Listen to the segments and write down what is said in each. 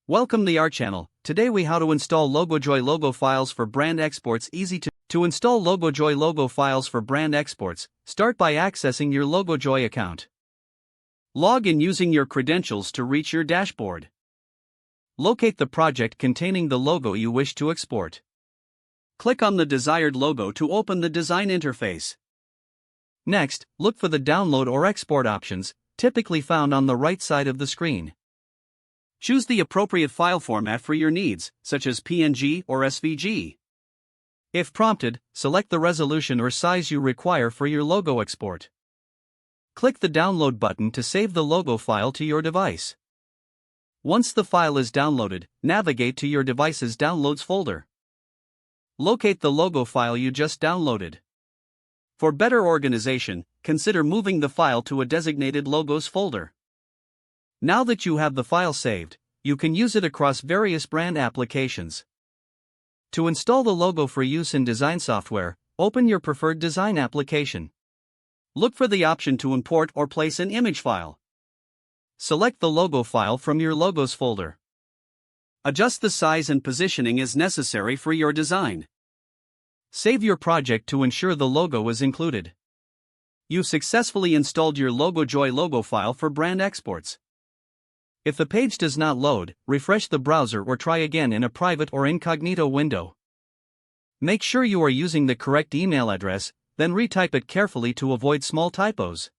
Welcome to our channel. Today we how to install Logojoy logo files for brand exports. Easy to install Logojoy logo files for brand exports. Start by accessing your Logojoy account. Log in using your credentials to reach your dashboard. Locate the project containing the logo you wish to export. Click on the desired logo to open the design interface. Next, look for the download or export options, typically found on the right side of the screen. Choose the appropriate file format for your needs, such as PNG or SVG. If prompted, select the resolution or size you require for your logo export. Click the download button to save the logo file to your device. Once the file is downloaded, navigate to your device's Downloads folder. Locate the logo file you just downloaded. For better organization, consider moving the file to a designated Logos folder. Now that you have the file saved, you can use it across various brand applications. To install the logo for use in design software, open your preferred design application. Look for the option to import or place an image file. Select the logo file from your Logos folder. Adjust the size and positioning as necessary for your design. Save your project to ensure the logo is included. You've successfully installed your Logojoy logo file for brand exports. If the page does not load, refresh the browser or try again in a private or incognito window. Make sure you are using the correct email address, then retype it carefully to avoid small typos.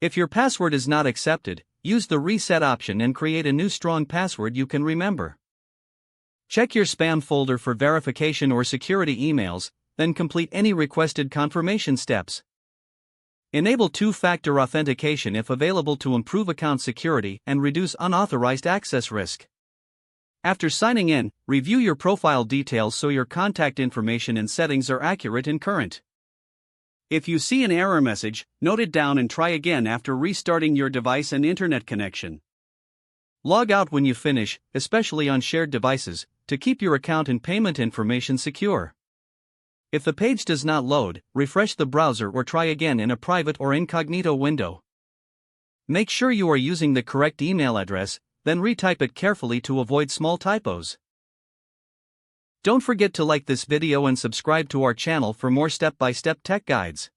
If your password is not accepted, use the reset option and create a new strong password you can remember. Check your spam folder for verification or security emails, then complete any requested confirmation steps. Enable two-factor authentication if available to improve account security and reduce unauthorized access risk. After signing in, review your profile details so your contact information and settings are accurate and current. If you see an error message, note it down and try again after restarting your device and internet connection. Log out when you finish, especially on shared devices, to keep your account and payment information secure. If the page does not load, refresh the browser or try again in a private or incognito window. Make sure you are using the correct email address, then retype it carefully to avoid small typos. Don't forget to like this video and subscribe to our channel for more step-by-step tech guides.